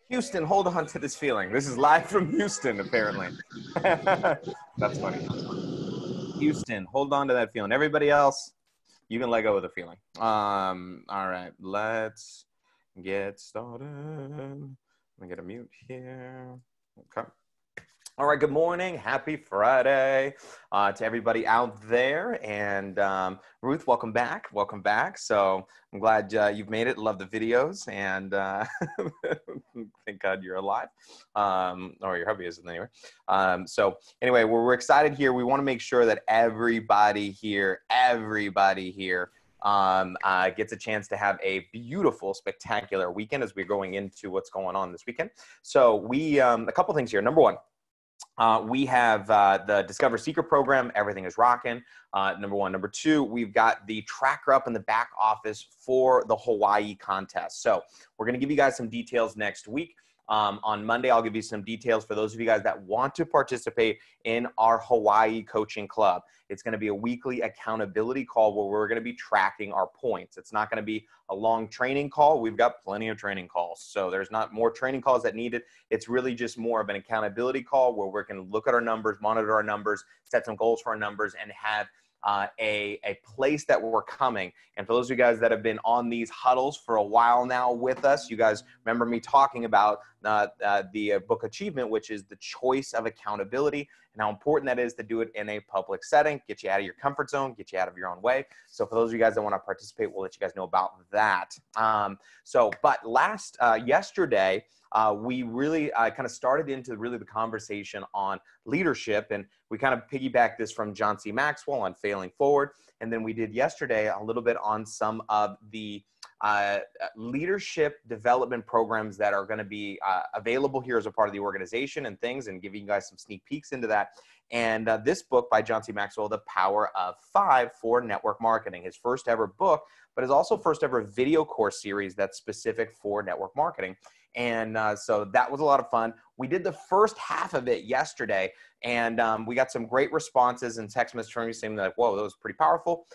Houston, hold on to this feeling. This is live from Houston, apparently. That's funny. Houston, hold on to that feeling. Everybody else, you can let go of the feeling. All right, let's get started. Let me get a mute here. Okay. All right, good morning. Happy Friday to everybody out there. And Ruth, welcome back. Welcome back. So I'm glad you've made it. Love the videos. And thank God you're alive. Or your hubby is anyway. So anyway, we're excited here. We want to make sure that everybody here gets a chance to have a beautiful, spectacular weekend as we're going into what's going on this weekend. So we, a couple things here. Number one, we have the Discover Seacret program. Everything is rocking. Number one. Number two, we've got the tracker up in the back office for the Hawaii contest. So we're going to give you guys some details next week. On Monday, I'll give you some details for those of you guys that want to participate in our Hawaii coaching club. It's going to be a weekly accountability call where we're going to be tracking our points. It's not going to be a long training call. We've got plenty of training calls. So there's not more training calls that needed. It's really just more of an accountability call where we can look at our numbers, monitor our numbers, set some goals for our numbers, and have a place that we're coming. And for those of you guys that have been on these huddles for a while now with us, you guys remember me talking about the book Achievement, which is the choice of accountability and how important that is to do it in a public setting, get you out of your comfort zone, get you out of your own way. So for those of you guys that want to participate, we'll let you guys know about that. But yesterday, we really kind of started into really the conversation on leadership, and we kind of piggybacked this from John C. Maxwell on failing forward. And then we did yesterday a little bit on some of the leadership development programs that are going to be available here as a part of the organization and things, and giving you guys some sneak peeks into that. And this book by John C. Maxwell, The Power of Five for Network Marketing, his first ever book, but his also first ever video course series that's specific for network marketing. And so that was a lot of fun. We did the first half of it yesterday, and we got some great responses and text messages from you saying like, whoa, that was pretty powerful.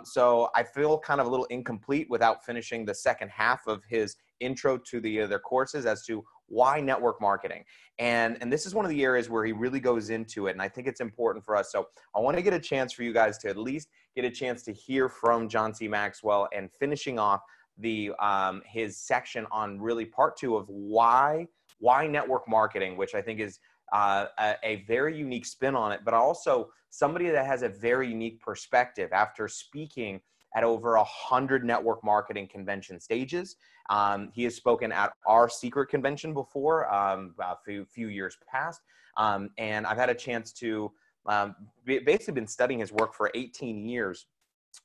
So I feel kind of a little incomplete without finishing the second half of his intro to the other courses as to why network marketing. And this is one of the areas where he really goes into it, and I think it's important for us. So I want to get a chance for you guys to at least get a chance to hear from John C. Maxwell, and finishing off the his section on really part two of why network marketing, which I think is a very unique spin on it, but also somebody that has a very unique perspective after speaking at over 100 network marketing convention stages. He has spoken at our Seacret convention before, a few years past, and I've had a chance to basically been studying his work for 18 years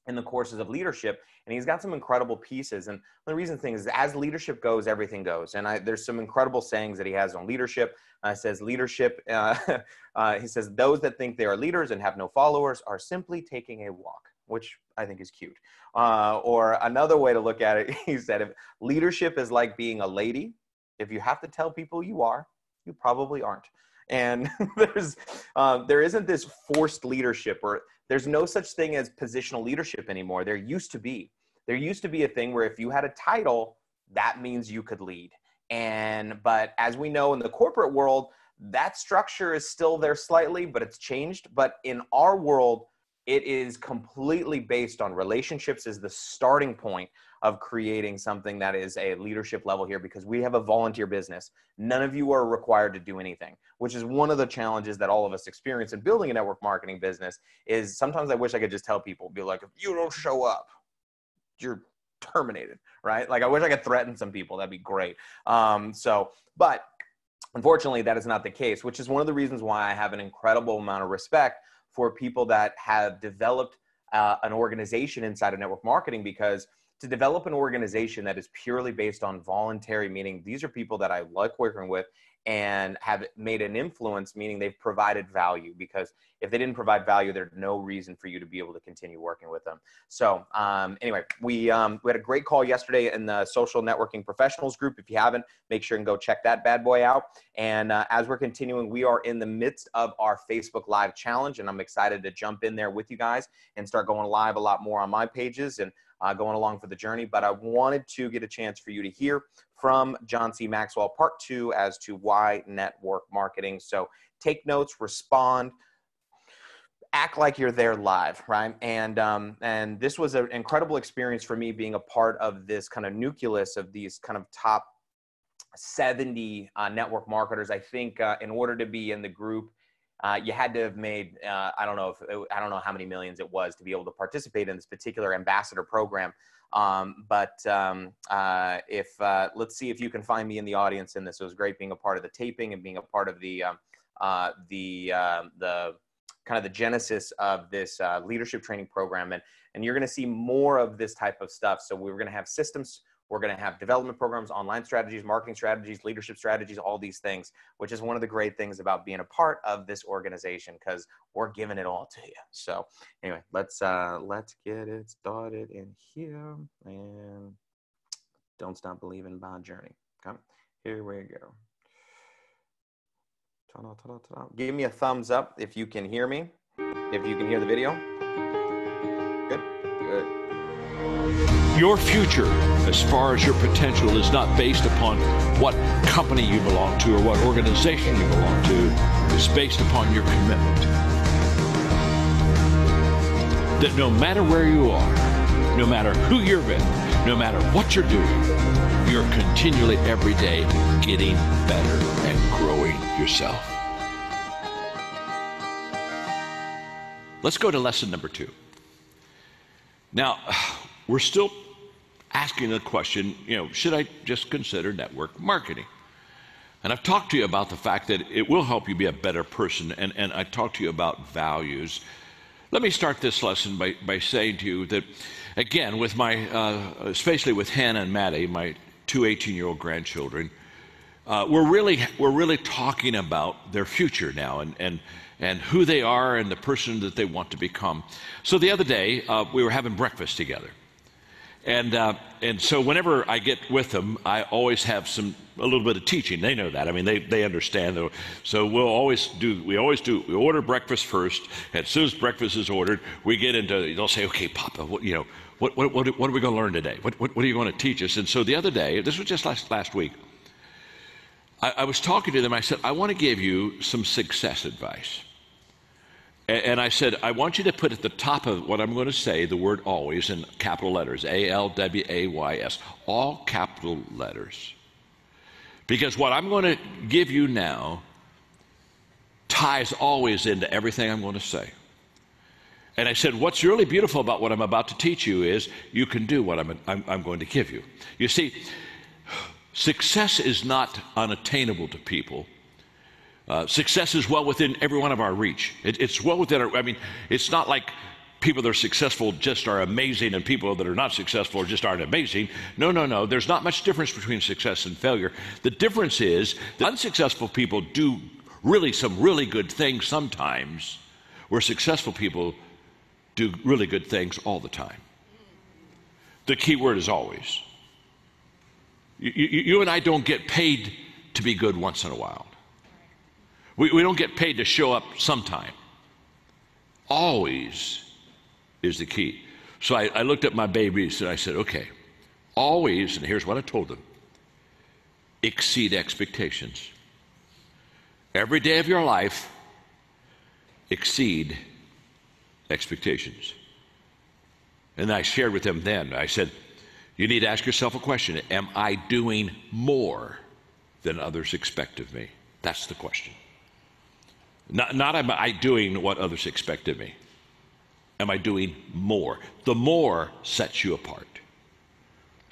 in the courses of leadership, and he's got some incredible pieces. And the reason thing is, as leadership goes, everything goes. And there's some incredible sayings that he has on leadership. Says leadership, he says, those that think they are leaders and have no followers are simply taking a walk, which I think is cute. Or another way to look at it, he said, if leadership is like being a lady, if you have to tell people you are, you probably aren't. And there isn't this forced leadership, or there's no such thing as positional leadership anymore. There used to be a thing where if you had a title, that means you could lead. But as we know in the corporate world, that structure is still there slightly, but it's changed. But in our world, it is completely based on relationships as the starting point of creating something that is a leadership level here, because we have a volunteer business. None of you are required to do anything, which is one of the challenges that all of us experience in building a network marketing business. Is sometimes I wish I could just tell people, be like, if you don't show up, you're terminated, right? Like I wish I could threaten some people. That'd be great. But unfortunately that is not the case, which is one of the reasons why I have an incredible amount of respect for people that have developed an organization inside of network marketing, because to develop an organization that is purely based on voluntary, meaning these are people that I like working with and have made an influence, meaning they've provided value, because if they didn't provide value, there's no reason for you to be able to continue working with them. So anyway, we had a great call yesterday in the social networking professionals group. If you haven't, make sure and go check that bad boy out. And as we're continuing, we are in the midst of our Facebook Live challenge, and I'm excited to jump in there with you guys and start going live a lot more on my pages and going along for the journey. But I wanted to get a chance for you to hear from John C. Maxwell, part 2, as to why network marketing. So take notes, respond, act like you're there live, right? And this was an incredible experience for me, being a part of this kind of nucleus of these kind of top 70 network marketers. I think in order to be in the group, you had to have made, I don't know how many millions it was to be able to participate in this particular ambassador program. Let's see if you can find me in the audience in this. It was great being a part of the taping and being a part of the kind of the genesis of this leadership training program. And you're going to see more of this type of stuff. So we're going to have systems, we're going to have development programs, online strategies, marketing strategies, leadership strategies, all these things, which is one of the great things about being a part of this organization, because we're giving it all to you. So anyway, let's get it started in here, and don't stop believing my journey. Okay, here we go. Give me a thumbs up if you can hear me, if you can hear the video. Good, good. Your future, as far as your potential, is not based upon what company you belong to or what organization you belong to. It's based upon your commitment. That no matter where you are, no matter who you're with, no matter what you're doing, you're continually every day getting better and growing yourself. Let's go to lesson number 2. Now, we're still asking the question, should I just consider network marketing? And I've talked to you about the fact that it will help you be a better person, and I talked to you about values. Let me start this lesson by saying to you that, again, with my, especially with Hannah and Maddie, my 2 18-year-old grandchildren, we're really talking about their future now and who they are and the person that they want to become. So the other day, we were having breakfast together. And so whenever I get with them, I always have a little bit of teaching. They know that. I mean, they understand. So we order breakfast first. And as soon as breakfast is ordered, we get into, they'll say, okay, Papa, what are we going to learn today? What are you going to teach us? And so the other day, this was just last week, I was talking to them. I said, I want to give you some success advice. And I said, I want you to put at the top of what I'm going to say the word always in capital letters, ALWAYS, all capital letters. Because what I'm going to give you now ties always into everything I'm going to say. And I said, what's really beautiful about what I'm about to teach you is you can do what I'm going to give you. You see, success is not unattainable to people. Success is well within every one of our reach. It's well within our, it's not like people that are successful just are amazing and people that are not successful just aren't amazing. No. There's not much difference between success and failure. The difference is that unsuccessful people do some really good things sometimes, where successful people do really good things all the time. The key word is always. You and I don't get paid to be good once in a while. We don't get paid to show up sometime. Always is the key. So I looked at my babies and I said, okay, always, and here's what I told them, exceed expectations. Every day of your life, exceed expectations. And I shared with them then, I said, you need to ask yourself a question. Am I doing more than others expect of me? That's the question. Not am I doing what others expect of me. Am I doing more? The more sets you apart.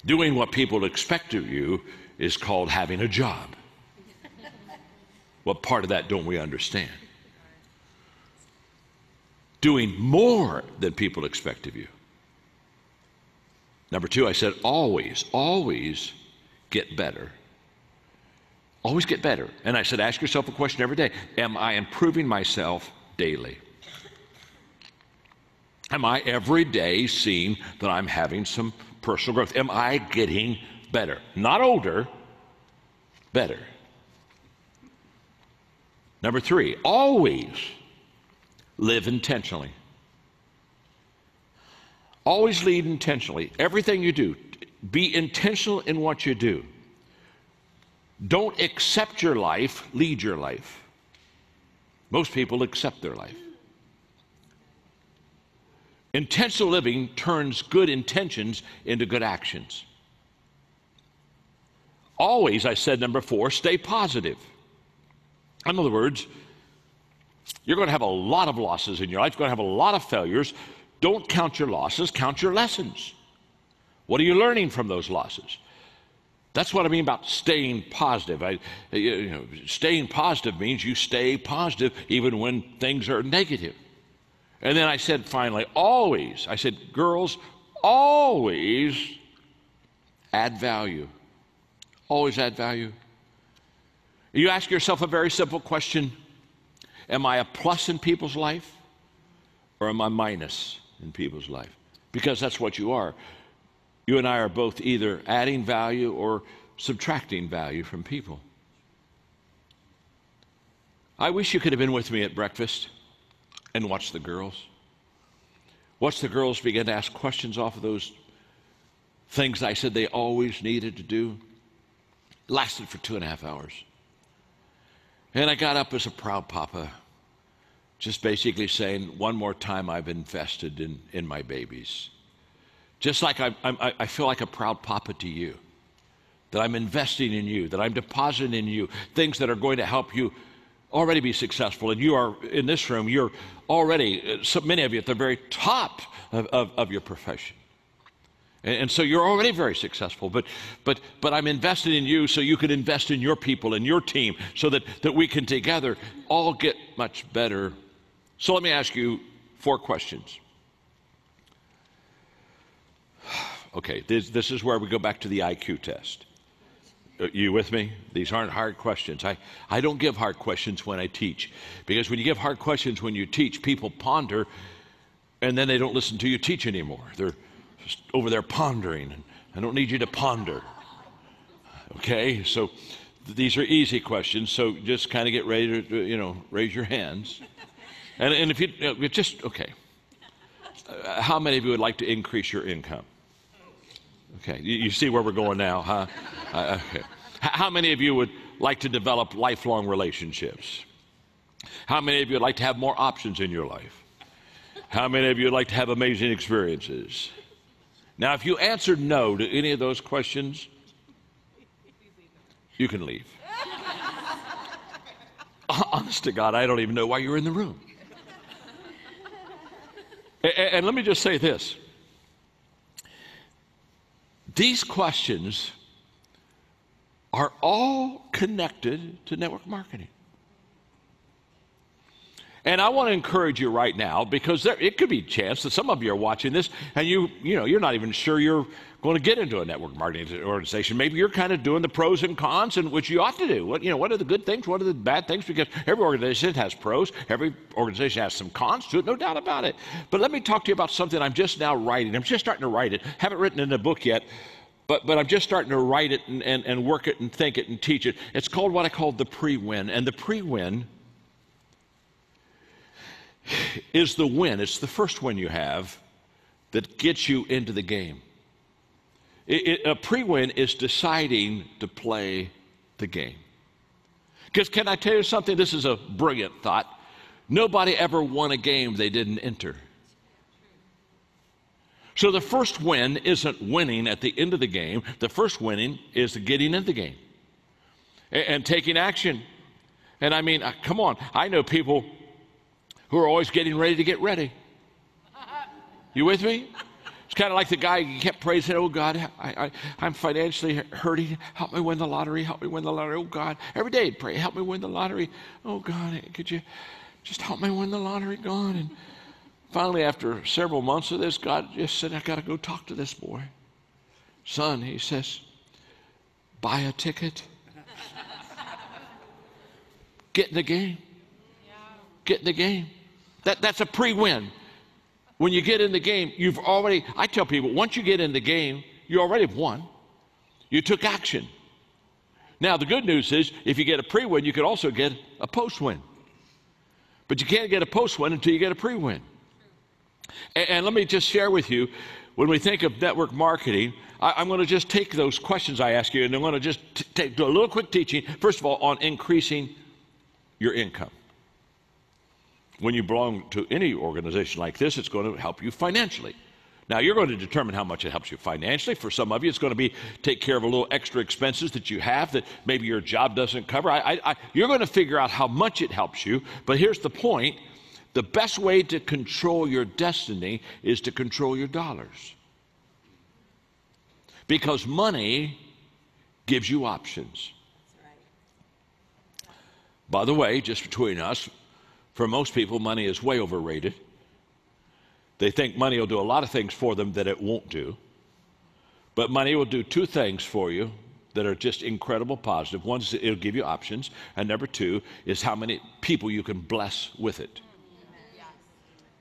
Doing what people expect of you is called having a job. What part of that don't we understand? Doing more than people expect of you. Number 2, I said always get better. Always get better. And I said, ask yourself a question every day. Am I improving myself daily? Am I every day seeing that I'm having some personal growth? Am I getting better? Not older, better. Number 3, always live intentionally. Always lead intentionally. Everything you do, be intentional in what you do. Don't accept your life, lead your life. Most people accept their life. Intentional living turns good intentions into good actions. Always, I said, number 4, stay positive. In other words, you're going to have a lot of losses in your life. You're going to have a lot of failures. Don't count your losses, count your lessons. What are you learning from those losses? That's what I mean about staying positive. Staying positive means you stay positive even when things are negative. And then I said finally, always, I said, girls, always add value. Always add value. You ask yourself a very simple question. Am I a plus in people's life or am I minus in people's life? Because that's what you are. You and I are both either adding value or subtracting value from people. I wish you could have been with me at breakfast and watched the girls. Watch the girls begin to ask questions off of those things I said they always needed to do. It lasted for 2.5 hours. And I got up as a proud papa, just basically saying, one more time I've invested in my babies. Just like I feel like a proud papa to you, that I'm investing in you, that I'm depositing in you, things that are going to help you already be successful. And you are, in this room, you're already, so many of you, at the very top of your profession. And so you're already very successful, but I'm invested in you so you can invest in your people and your team so that we can together all get much better. So let me ask you 4 questions. Okay, this is where we go back to the IQ test. You with me? These aren't hard questions. I don't give hard questions when I teach, because when you give hard questions when you teach, people ponder, and then they don't listen to you teach anymore. They're just over there pondering, and I don't need you to ponder. Okay, so these are easy questions, so just kind of get ready to, raise your hands. And if you just, okay. How many of you would like to increase your income? Okay, you see where we're going now, huh? Okay. How many of you would like to develop lifelong relationships? How many of you would like to have more options in your life? How many of you would like to have amazing experiences? Now, if you answered no to any of those questions, you can leave. Honest to God, I don't even know why you're in the room. And let me just say this. These questions are all connected to network marketing. And I want to encourage you right now, because it could be a chance that some of you are watching this and you're not even sure you're going to get into a network marketing organization. Maybe you're kind of doing the pros and cons, and which you ought to do. What are the good things? What are the bad things? Because every organization has pros. Every organization has some cons to it, no doubt about it. But let me talk to you about something I'm just now writing. I'm just starting to write it. Haven't written it in a book yet, but I'm just starting to write it and work it and think it and teach it. It's called what I call the pre-win. And the pre-win is the win. It's the first win you have that gets you into the game. A pre-win is deciding to play the game. Because can I tell you something? This is a brilliant thought. Nobody ever won a game they didn't enter. So the first win isn't winning at the end of the game. The first winning is getting in the game and taking action. And I mean, come on. I know people who are always getting ready to get ready. You with me? It's kind of like the guy who kept praising, oh God, I'm financially hurting. Help me win the lottery. Help me win the lottery. Oh God. Every day he'd pray, help me win the lottery. Oh God, could you just help me win the lottery, God? And finally, after several months of this, God just said, I got to go talk to this boy. Son, he says, buy a ticket. Get in the game. Get in the game. That's a pre-win. When you get in the game, you've already, I tell people, once you get in the game, you already have won. You took action. Now, the good news is, if you get a pre-win, you could also get a post-win. But you can't get a post-win until you get a pre-win. And let me just share with you, when we think of network marketing, I'm going to just take those questions I ask you, and I'm going to just do a little quick teaching, first of all, on increasing your income. When you belong to any organization like this, it's going to help you financially. Now, you're going to determine how much it helps you financially. For some of you, it's going to be take care of a little extra expenses that you have that maybe your job doesn't cover. You're going to figure out how much it helps you. But here's the point. The best way to control your destiny is to control your dollars. Because money gives you options. By the way, just between us, for most people, money is way overrated. They think money will do a lot of things for them that it won't do. But money will do two things for you that are just incredible positive. One is it'll give you options, and number two is how many people you can bless with it.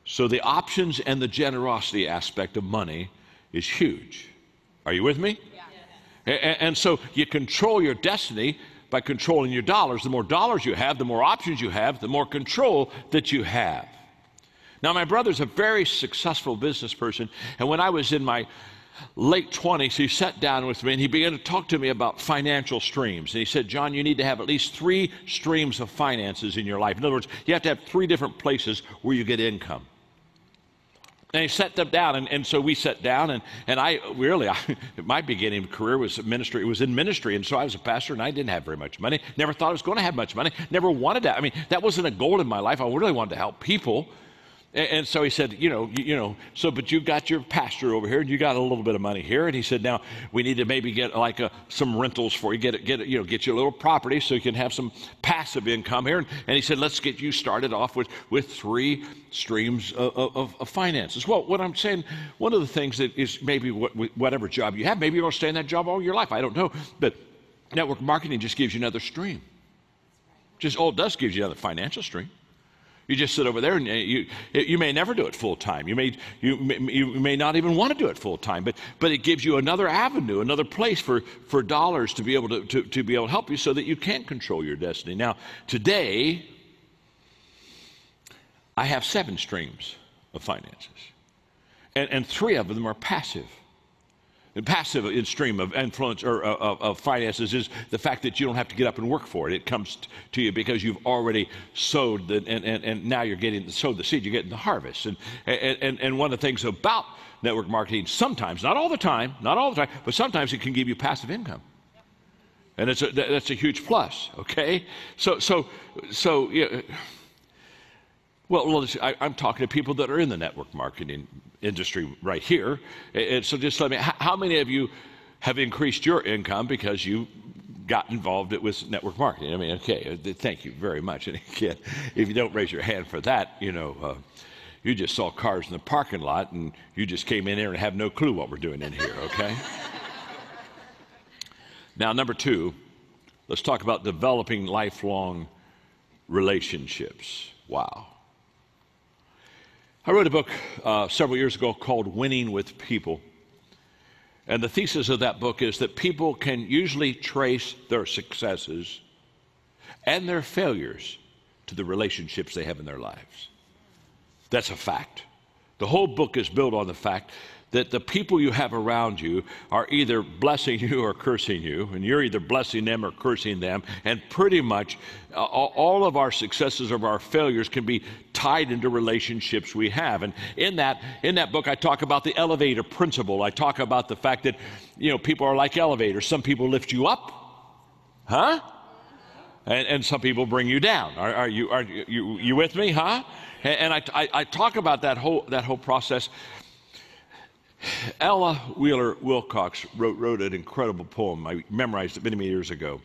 So the options and the generosity aspect of money is huge. Are you with me? And so you control your destiny by controlling your dollars. The more dollars you have, the more options you have, the more control that you have. Now, my brother's a very successful business person, and when I was in my late 20s, he sat down with me and he began to talk to me about financial streams. And he said, John, you need to have at least 3 streams of finances in your life. In other words, you have to have 3 different places where you get income. And he set them down, and so we sat down, and my beginning career was ministry. It was in ministry, and so I was a pastor, and I didn't have very much money. Never thought I was going to have much money. Never wanted that. I mean, that wasn't a goal in my life. I really wanted to help people. And so he said, but you got your pastor over here, and you got a little bit of money here. And he said, now we need to maybe get some rentals for you, get you a little property so you can have some passive income here. And he said, let's get you started off with 3 streams of finances. Well, what I'm saying, one of the things that is maybe whatever job you have, maybe you're going to stay in that job all your life. I don't know, but network marketing just gives you another stream. Just all it does gives you another financial stream. You just sit over there, and you may never do it full time. You may not even want to do it full time, but it gives you another avenue, another place for dollars to be able to be able to help you so that you can control your destiny. Now, today, I have 7 streams of finances, and 3 of them are passive. The passive stream of influence or of finances is the fact that you don't have to get up and work for it. It comes to you because you've already sowed, and now you're sowed the seed, you're getting the harvest. And one of the things about network marketing, sometimes, not all the time, but sometimes it can give you passive income. And that's a huge plus, okay? So yeah. Well, I'm talking to people that are in the network marketing industry right here. And so just let me, how many of you have increased your income because you got involved with network marketing? I mean, okay, thank you very much. And again, if you don't raise your hand for that, you just saw cars in the parking lot and you just came in here and have no clue what we're doing in here, okay? Now, number 2, let's talk about developing lifelong relationships. Wow. I wrote a book several years ago called Winning with People. And the thesis of that book is that people can usually trace their successes and their failures to the relationships they have in their lives. That's a fact. The whole book is built on the fact that the people you have around you are either blessing you or cursing you, and you're either blessing them or cursing them, and pretty much all of our successes or our failures can be tied into relationships we have. And in that book, I talk about the elevator principle. I talk about the fact that, people are like elevators. Some people lift you up, huh? And some people bring you down. Are you with me, huh? And I talk about that whole process. Ella Wheeler Wilcox wrote an incredible poem. I memorized it many, many years ago.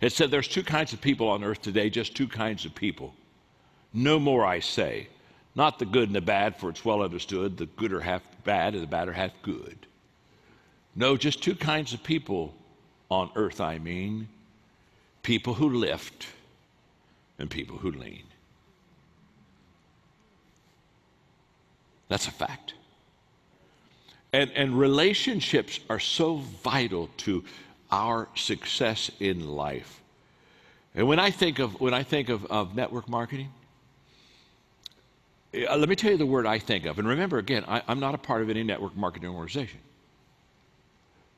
It said, there's 2 kinds of people on earth today, just 2 kinds of people. No more, I say, not the good and the bad, for it's well understood, the good are half bad and the bad are half good. No, just 2 kinds of people on earth, I mean. People who lift and people who lean. That's a fact. And relationships are so vital to our success in life. And when I think of network marketing, let me tell you the word I think of. And remember, again, I'm not a part of any network marketing organization.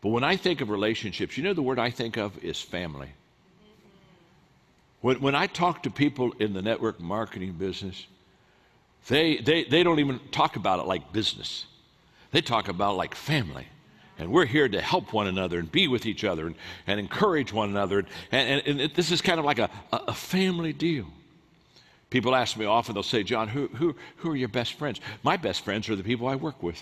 But when I think of relationships, you know the word I think of is family. When I talk to people in the network marketing business, they don't even talk about it like business. They talk about it like family. And we're here to help one another and be with each other and encourage one another. And this is kind of like a family deal. People ask me often, they'll say, John, who are your best friends? My best friends are the people I work with.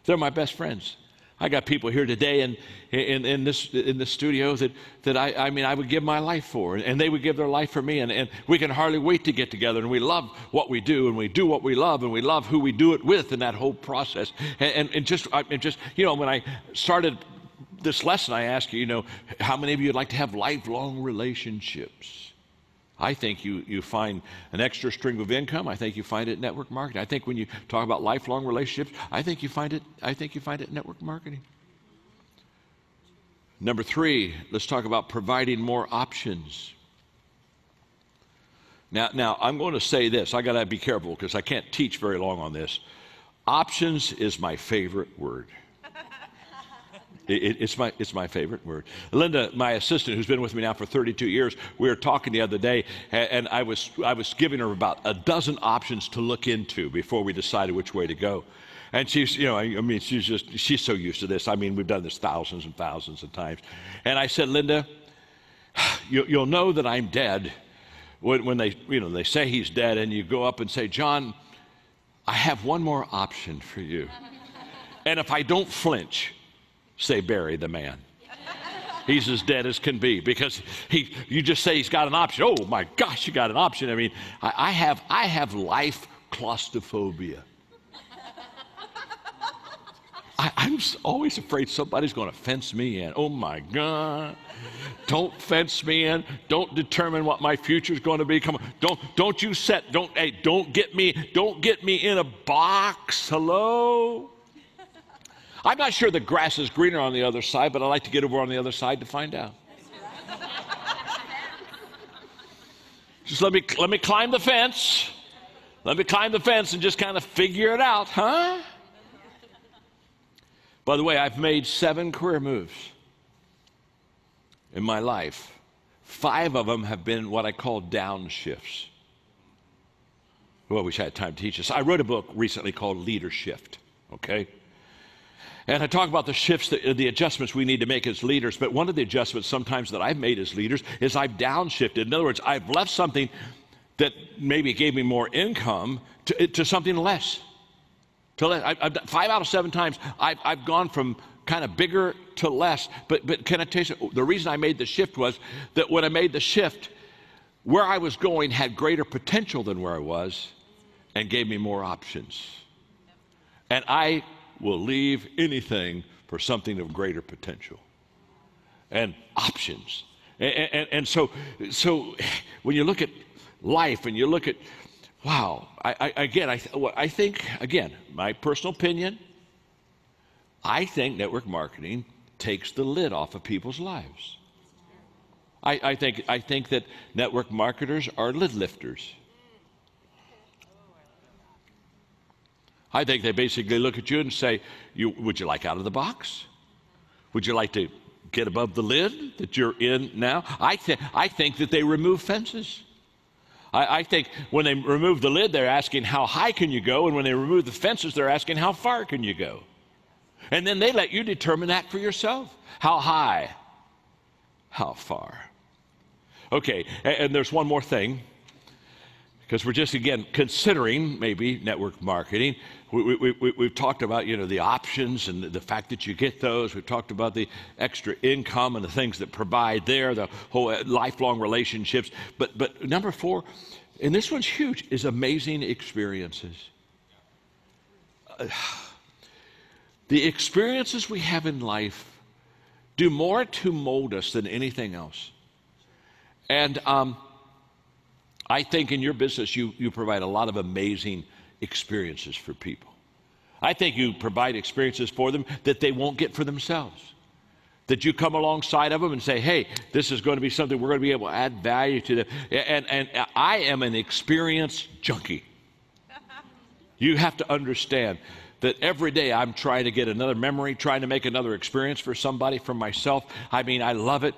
They're my best friends. I got people here today in this studio that I would give my life for, and they would give their life for me, and we can hardly wait to get together, and we love what we do, and we do what we love, and we love who we do it with in that whole process. And just you know, when I started this lesson, I asked you, how many of you would like to have lifelong relationships? I think you find an extra stream of income. I think you find it in network marketing. I think when you talk about lifelong relationships, I think you find it in network marketing. Number 3, let's talk about providing more options. Now I'm going to say this. I got to be careful because I can't teach very long on this. Options is my favorite word. It's my favorite word. Linda, my assistant, who's been with me now for 32 years, we were talking the other day, and I was giving her about a dozen options to look into before we decided which way to go. And she's, she's so used to this. I mean, we've done this thousands and thousands of times. And I said, Linda, you'll know that I'm dead when they say he's dead, and you go up and say, John, I have one more option for you. And if I don't flinch, say bury the man. He's as dead as can be, because you just say he's got an option. Oh my gosh, you got an option. I mean, I have life claustrophobia. I'm don't afraid somebody's going to fence me in. Oh my God. Don't fence me in. Don't determine what my future is going to be. Come on. Don't get me in a box. Hello? I'm not sure the grass is greener on the other side, but I like to get over on the other side to find out. Just let me climb the fence. Let me climb the fence and just kind of figure it out, huh? By the way, I've made 7 career moves in my life. 5 of them have been what I call downshifts. Well, I wish I had time to teach this. I wrote a book recently called Leadership, okay? And I talk about the shifts, the adjustments we need to make as leaders. But one of the adjustments sometimes that I've made as leaders is I've downshifted. In other words, I've left something that maybe gave me more income to something less. 5 out of 7 times, I've gone from kind of bigger to less. But can I tell you, the reason I made the shift was that when I made the shift, where I was going had greater potential than where I was and gave me more options. And I will leave anything for something of greater potential and options. And so when you look at life and you look at, wow, I think, again, my personal opinion, I think network marketing takes the lid off of people's lives. I think that network marketers are lid lifters. I think they basically look at you and say, would you like out of the box? Would you like to get above the lid that you're in now? I think that they remove fences. I think when they remove the lid, they're asking, how high can you go? And when they remove the fences, they're asking, how far can you go? And then they let you determine that for yourself. How high? How far? Okay, and there's one more thing, because we're just, again, considering maybe network marketing. We've talked about, the options and the fact that you get those. We've talked about the extra income and the things that provide there, the whole lifelong relationships. But number 4, and this one's huge, is amazing experiences. The experiences we have in life do more to mold us than anything else. And I think in your business, you provide a lot of amazing experiences for people. I think you provide experiences for them that they won't get for themselves. That you come alongside of them and say, hey, this is going to be something we're going to be able to add value to them. And I am an experience junkie. You have to understand that every day I'm trying to get another memory, trying to make another experience for somebody, for myself. I mean, I love it.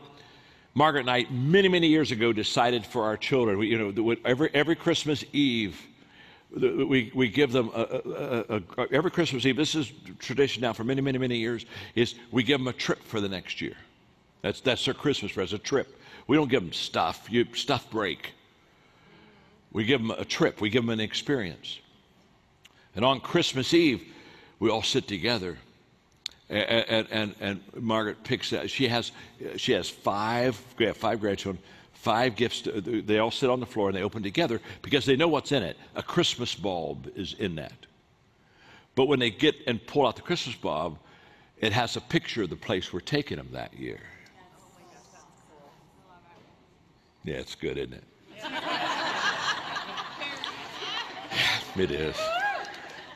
Margaret and I, many, many years ago, decided for our children, every Christmas Eve, we give them every Christmas Eve. This is tradition now for many, many, many years. Is we give them a trip for the next year. That's their Christmas present, a trip. We don't give them stuff. Stuff break. We give them a trip. We give them an experience. And on Christmas Eve, we all sit together, and Margaret picks that. She has five grandchildren. 5 gifts. They all sit on the floor and they open together because they know what's in it. A Christmas bulb is in that. But when they get and pull out the Christmas bulb, it has a picture of the place we're taking them that year. Yeah, it's good, isn't it? It is.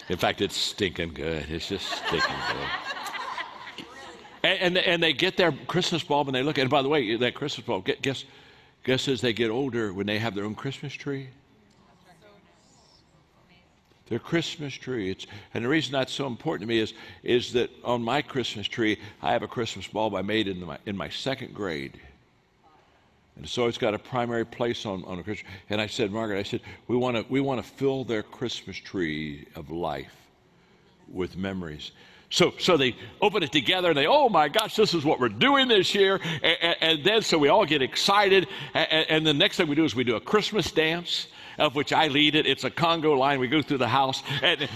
In fact, it's stinking good. It's just stinking good. And they get their Christmas bulb and they look at it. And by the way, that Christmas bulb, guess as they get older, when they have their own Christmas tree, their Christmas tree. And the reason that's so important to me is that on my Christmas tree, I have a Christmas bulb I made in my 2nd grade. And so it's got a primary place on a Christmas. And I said, Margaret, we want to fill their Christmas tree of life with memories. So they open it together and they, oh my gosh, this is what we're doing this year. And then so we all get excited. And the next thing we do is we do a Christmas dance, of which I lead it. It's a Congo line. We go through the house. And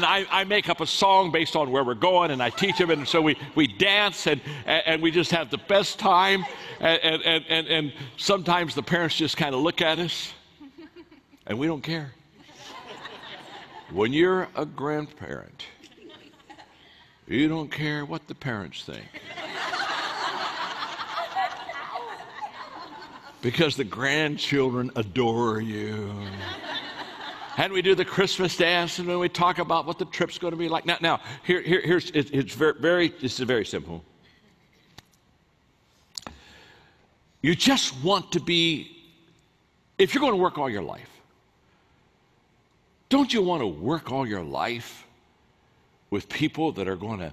I make up a song based on where we're going, and I teach them. And so we dance and we just have the best time. And sometimes the parents just kind of look at us, and we don't care. When you're a grandparent, you don't care what the parents think. Because the grandchildren adore you. And we do the Christmas dance, and then we talk about what the trip's going to be like. Now it's very simple. You just want to be, if you're going to work all your life, don't you want to work all your life with people that are going to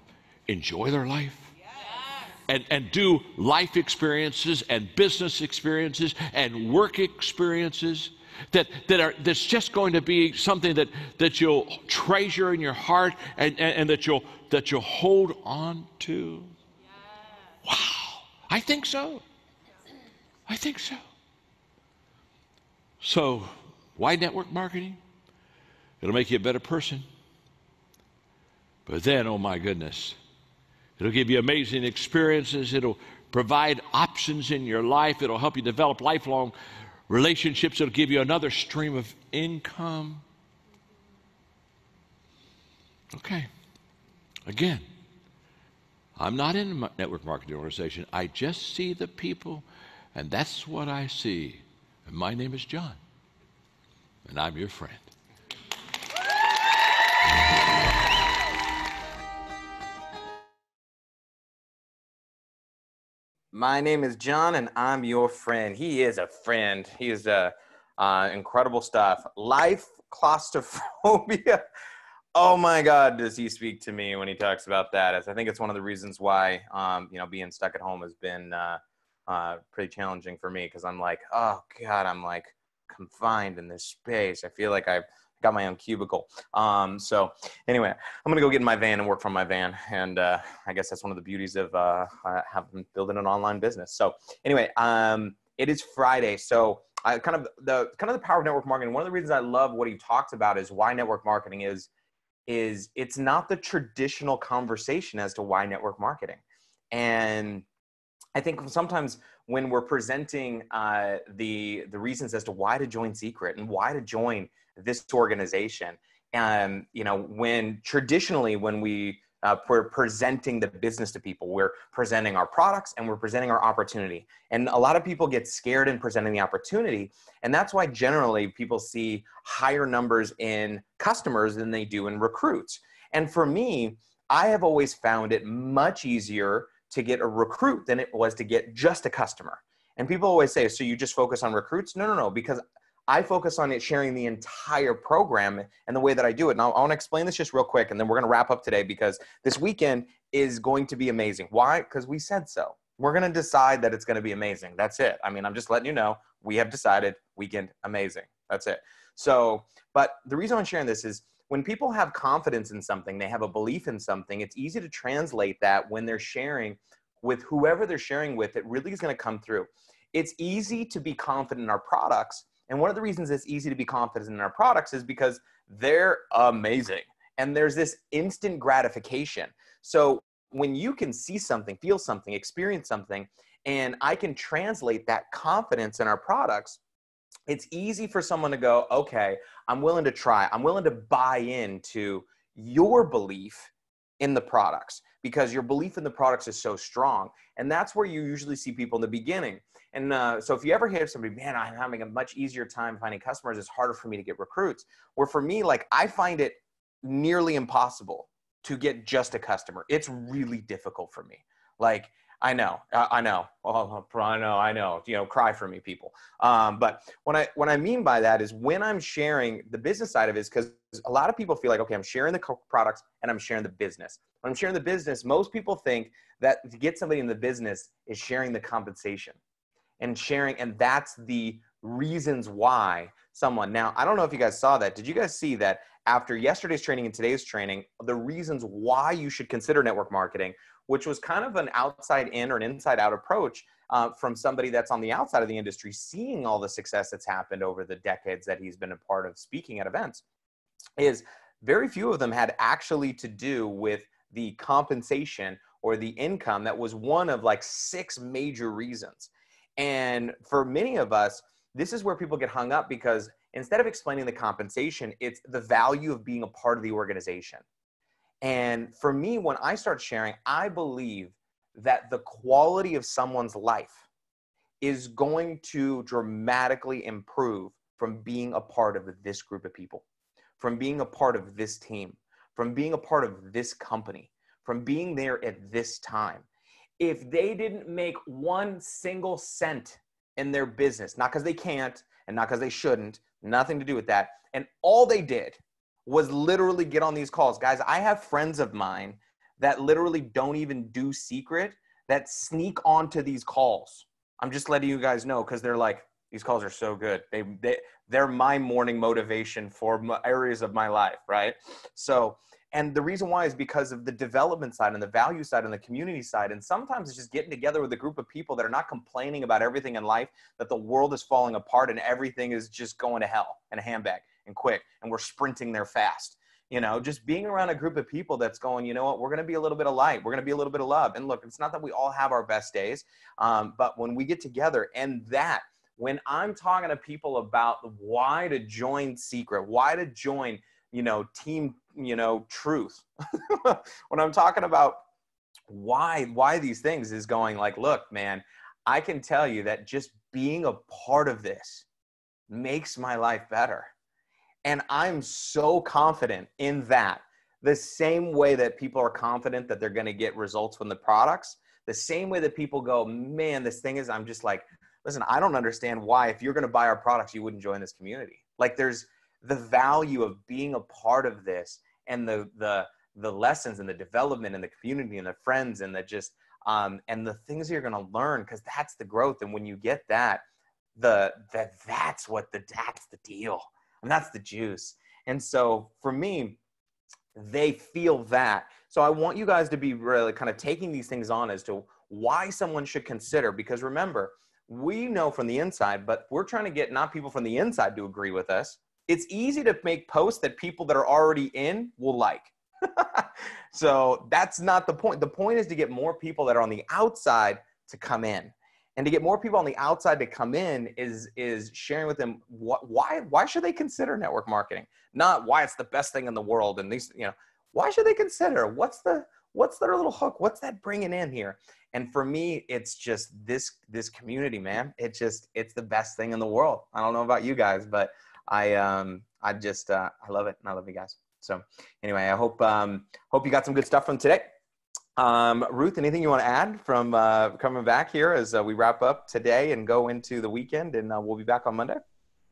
enjoy their life? Yes. And do life experiences and business experiences and work experiences that's just going to be something that you'll treasure in your heart and that you'll hold on to? Yes. Wow. I think so. I think so. So, why network marketing? It'll make you a better person. But then, oh my goodness, it'll give you amazing experiences. It'll provide options in your life. It'll help you develop lifelong relationships. It'll give you another stream of income. Okay. Again, I'm not in a network marketing organization. I just see the people, and that's what I see. And my name is John, and I'm your friend. My name is John, and I'm your friend. He is a friend. He is incredible stuff. Life claustrophobia. Oh my God, does he speak to me when he talks about that? I think it's one of the reasons why, being stuck at home has been pretty challenging for me, because I'm like, oh God, I'm like confined in this space. I feel like I've got my own cubicle. So anyway, I'm going to go get in my van and work from my van. And I guess that's one of the beauties of having building an online business. So anyway, it is Friday. So kind of the power of network marketing. One of the reasons I love what he talks about is why network marketing is it's not the traditional conversation as to why network marketing. And I think sometimes when we're presenting the reasons as to why to join Seacret and why to join this organization, when traditionally when we we're presenting the business to people. We're presenting our products and we're presenting our opportunity. And a lot of people get scared in presenting the opportunity. And that's why generally people see higher numbers in customers than they do in recruits. And for me, I have always found it much easier to get a recruit than it was to get just a customer. And people always say, so you just focus on recruits? No, because I focus on it sharing the entire program and the way that I do it. Now, I want to explain this just real quick, and then we're going to wrap up today because this weekend is going to be amazing. Why? Because we said so. We're going to decide that it's going to be amazing. That's it. I mean, I'm just letting you know, we have decided weekend amazing. That's it. So, but the reason I'm sharing this is when people have confidence in something, they have a belief in something, it's easy to translate that when they're sharing with whoever they're sharing with, it really is going to come through. It's easy to be confident in our products. And one of the reasons it's easy to be confident in our products is because they're amazing. And there's this instant gratification. So when you can see something, feel something, experience something, and I can translate that confidence in our products, it's easy for someone to go, okay, I'm willing to try. I'm willing to buy into your belief in the products because your belief in the products is so strong. And that's where you usually see people in the beginning. And so if you ever hear somebody, man, I'm having a much easier time finding customers, it's harder for me to get recruits. Where for me, like I find it nearly impossible to get just a customer. It's really difficult for me. Like, I know. Oh, I know. You know, cry for me, people. But what I mean by that is when I'm sharing the business side of it is because a lot of people feel like, okay, I'm sharing the products and I'm sharing the business. When I'm sharing the business, most people think that to get somebody in the business is sharing the compensation and sharing, and that's the reasons why someone. Now, I don't know if you guys saw that. Did you guys see that after yesterday's training and today's training, the reasons why you should consider network marketing, which was kind of an outside in or an inside out approach from somebody that's on the outside of the industry, seeing all the success that's happened over the decades that he's been a part of speaking at events, is very few of them had actually to do with the compensation or the income. That was one of like 6 major reasons. And for many of us, this is where people get hung up because instead of explaining the compensation, it's the value of being a part of the organization. And for me, when I start sharing, I believe that the quality of someone's life is going to dramatically improve from being a part of this group of people, from being a part of this team, from being a part of this company, from being there at this time. If they didn't make 1 single cent in their business, not because they can't and not because they shouldn't, nothing to do with that, and all they did was literally get on these calls. Guys, I have friends of mine that literally don't even do Seacret that sneak onto these calls. I'm just letting you guys know because they're like, these calls are so good. They're my morning motivation for areas of my life, right? So, and the reason why is because of the development side and the value side and the community side. And sometimes it's just getting together with a group of people that are not complaining about everything in life, that the world is falling apart and everything is just going to hell in a handbag and quick. And we're sprinting there fast. You know, just being around a group of people that's going, you know what, we're going to be a little bit of light. We're going to be a little bit of love. And look, it's not that we all have our best days, but when we get together and that, when I'm talking to people about why to join Seacret, why to join, you know, team, you know, truth, when I'm talking about why these things is going like, look, man, I can tell you that just being a part of this makes my life better. And I'm so confident in that. The same way that people are confident that they're going to get results from the products, the same way that people go, man, this thing is, I'm just like, listen, I don't understand why if you're going to buy our products, you wouldn't join this community. Like there's the value of being a part of this and the lessons and the development and the community and the friends and the just, and the things you're going to learn, because that's the growth. And when you get that, that's the deal. And that's the juice. And so for me, they feel that. So I want you guys to be really kind of taking these things on as to why someone should consider, because remember, we know from the inside, but we're trying to get not people from the inside to agree with us. It's easy to make posts that people that are already in will like. So that's not the point. The point is to get more people that are on the outside to come in. And to get more people on the outside to come in is sharing with them why should they consider network marketing? Not why it's the best thing in the world and these, you know, why should they consider? What's what's their little hook? What's that bringing in here? And for me, it's just this community, man. It's the best thing in the world. I don't know about you guys, but I love it. And I love you guys. So anyway, I hope you got some good stuff from today. Ruth, anything you want to add from coming back here as we wrap up today and go into the weekend, and we'll be back on Monday?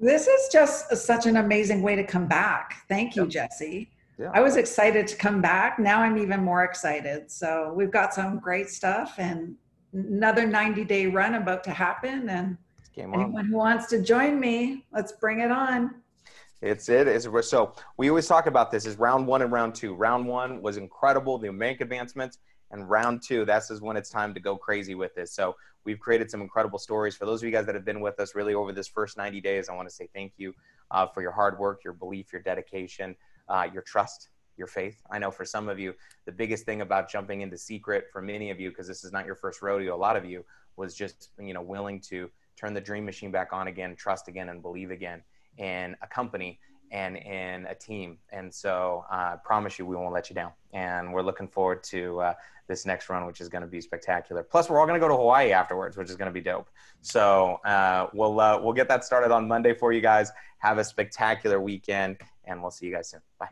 This is just such an amazing way to come back. Thank you, Jesse. Yeah. I was excited to come back. Now I'm even more excited. So we've got some great stuff and another 90-day run about to happen. And anyone who wants to join me, let's bring it on. So we always talk about this is round 1 and round 2. Round 1 was incredible, the American advancements, and round 2, that's is when it's time to go crazy with this. So we've created some incredible stories. For those of you guys that have been with us really over this first 90 days, I want to say thank you for your hard work, your belief, your dedication, your trust, your faith. I know for some of you, the biggest thing about jumping into Seacret for many of you, because this is not your first rodeo, a lot of you was just, willing to turn the dream machine back on again, trust again, and believe again in a company and in a team. And so I promise you, we won't let you down. And we're looking forward to this next run, which is going to be spectacular. Plus, we're all going to go to Hawaii afterwards, which is going to be dope. So we'll get that started on Monday for you guys. Have a spectacular weekend, and we'll see you guys soon. Bye.